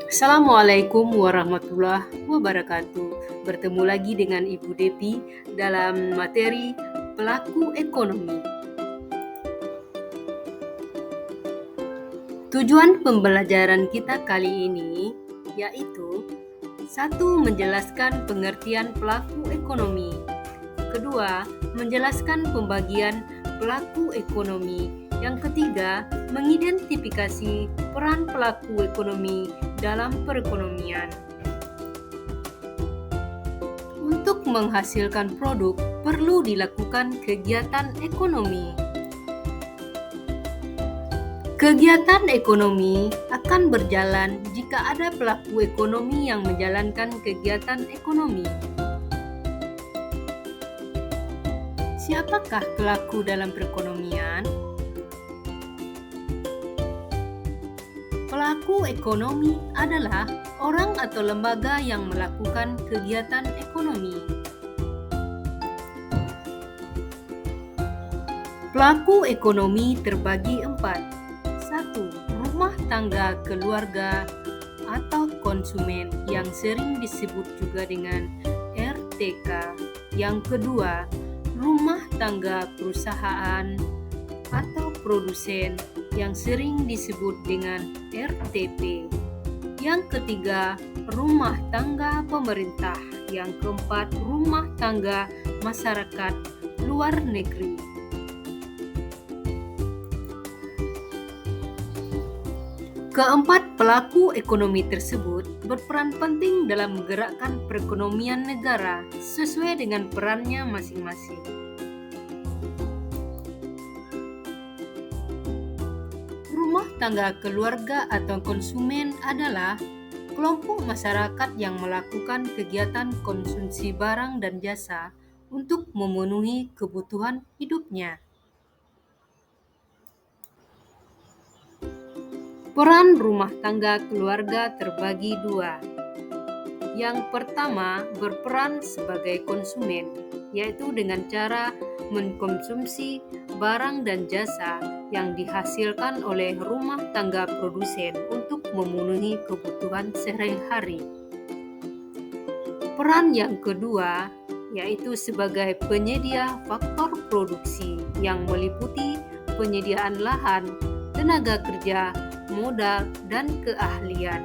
Assalamualaikum warahmatullahi wabarakatuh. Bertemu lagi dengan Ibu Depi dalam materi pelaku ekonomi. Tujuan pembelajaran kita kali ini yaitu 1. Menjelaskan pengertian pelaku ekonomi. Kedua, menjelaskan pembagian pelaku ekonomi. Yang ketiga, mengidentifikasi peran pelaku ekonomi dalam perekonomian. Untuk menghasilkan produk, perlu dilakukan kegiatan ekonomi. Kegiatan ekonomi akan berjalan jika ada pelaku ekonomi yang menjalankan kegiatan ekonomi. Siapakah pelaku dalam perekonomian? Pelaku ekonomi adalah orang atau lembaga yang melakukan kegiatan ekonomi. Pelaku ekonomi terbagi 4. 1. Rumah tangga keluarga atau konsumen yang sering disebut juga dengan RTK. Yang kedua, rumah tangga perusahaan atau produsen yang sering disebut dengan RTP. Yang ketiga, rumah tangga pemerintah. Yang keempat, rumah tangga masyarakat luar negeri. Keempat pelaku ekonomi tersebut berperan penting dalam menggerakkan perekonomian negara sesuai dengan perannya masing-masing. Rumah tangga keluarga atau konsumen adalah kelompok masyarakat yang melakukan kegiatan konsumsi barang dan jasa untuk memenuhi kebutuhan hidupnya. Peran rumah tangga keluarga terbagi 2. Yang pertama, berperan sebagai konsumen, yaitu dengan cara mengkonsumsi barang dan jasa yang dihasilkan oleh rumah tangga produsen untuk memenuhi kebutuhan sehari-hari. Peran yang kedua, yaitu sebagai penyedia faktor produksi yang meliputi penyediaan lahan, tenaga kerja, modal, dan keahlian.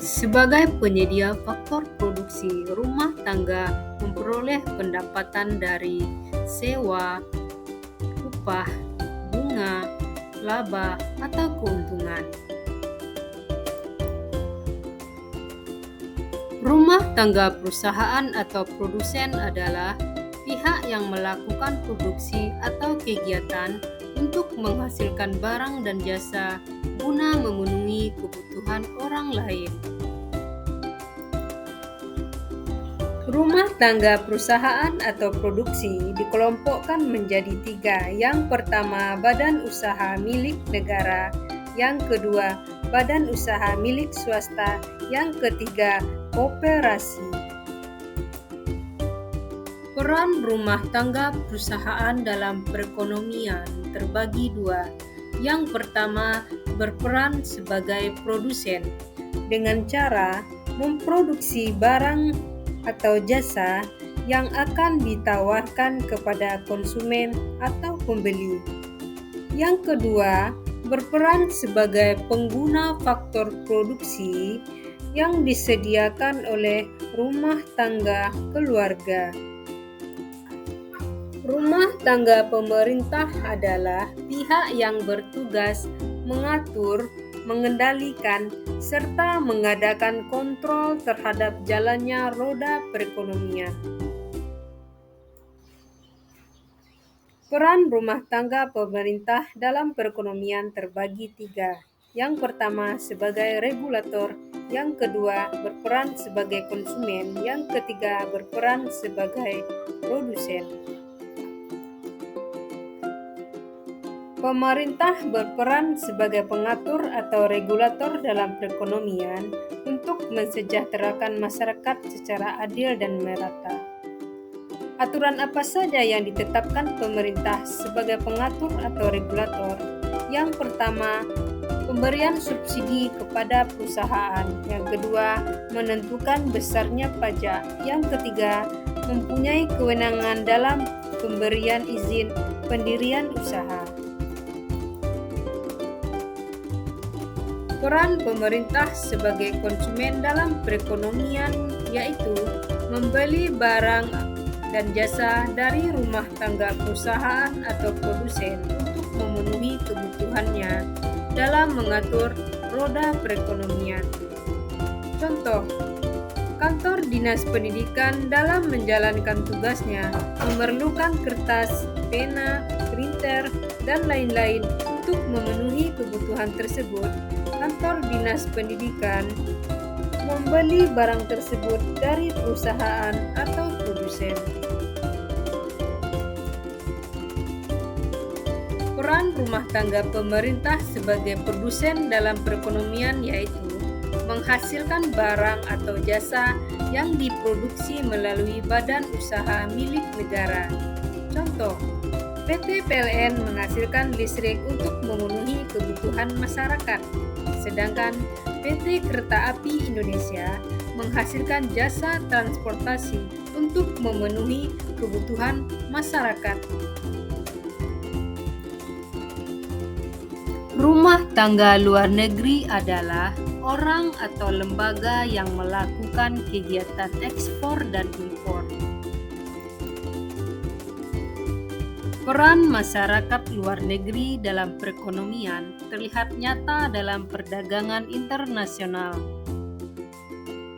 Sebagai penyedia faktor produksi, rumah tangga memperoleh pendapatan dari sewa, upah, bunga, laba, atau keuntungan. Rumah tangga perusahaan atau produsen adalah pihak yang melakukan produksi atau kegiatan untuk menghasilkan barang dan jasa guna memenuhi kebutuhan orang lain. Rumah tangga perusahaan atau produksi dikelompokkan menjadi 3. Yang pertama, badan usaha milik negara. Yang kedua, badan usaha milik swasta. Yang ketiga, koperasi. Peran rumah tangga perusahaan dalam perekonomian terbagi 2. Yang pertama, berperan sebagai produsen dengan cara memproduksi barang atau jasa yang akan ditawarkan kepada konsumen atau pembeli. Yang kedua, berperan sebagai pengguna faktor produksi yang disediakan oleh rumah tangga keluarga. Rumah tangga pemerintah adalah pihak yang bertugas mengatur, mengendalikan, serta mengadakan kontrol terhadap jalannya roda perekonomian. Peran rumah tangga pemerintah dalam perekonomian terbagi 3. Yang pertama, sebagai regulator. Yang kedua, berperan sebagai konsumen. Yang ketiga, berperan sebagai produsen. Pemerintah berperan sebagai pengatur atau regulator dalam perekonomian untuk mensejahterakan masyarakat secara adil dan merata. Aturan apa saja yang ditetapkan pemerintah sebagai pengatur atau regulator? Yang pertama, pemberian subsidi kepada perusahaan. Yang kedua, menentukan besarnya pajak. Yang ketiga, mempunyai kewenangan dalam pemberian izin pendirian usaha. Peran pemerintah sebagai konsumen dalam perekonomian yaitu membeli barang dan jasa dari rumah tangga perusahaan atau produsen untuk memenuhi kebutuhannya dalam mengatur roda perekonomian. Contoh, kantor dinas pendidikan dalam menjalankan tugasnya memerlukan kertas, pena, printer, dan lain-lain untuk memenuhi kebutuhan tersebut. Kantor dinas pendidikan membeli barang tersebut dari perusahaan atau produsen. Peran rumah tangga pemerintah sebagai produsen dalam perekonomian yaitu menghasilkan barang atau jasa yang diproduksi melalui badan usaha milik negara. Contoh, PT PLN menghasilkan listrik untuk memenuhi kebutuhan masyarakat, sedangkan PT Kereta Api Indonesia menghasilkan jasa transportasi untuk memenuhi kebutuhan masyarakat. Rumah tangga luar negeri adalah orang atau lembaga yang melakukan kegiatan ekspor dan impor. Peran masyarakat luar negeri dalam perekonomian terlihat nyata dalam perdagangan internasional.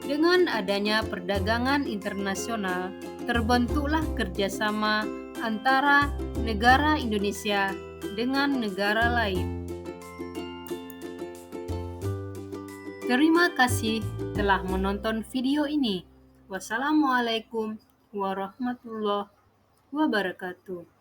Dengan adanya perdagangan internasional, terbentuklah kerjasama antara negara Indonesia dengan negara lain. Terima kasih telah menonton video ini. Wassalamualaikum warahmatullahi wabarakatuh.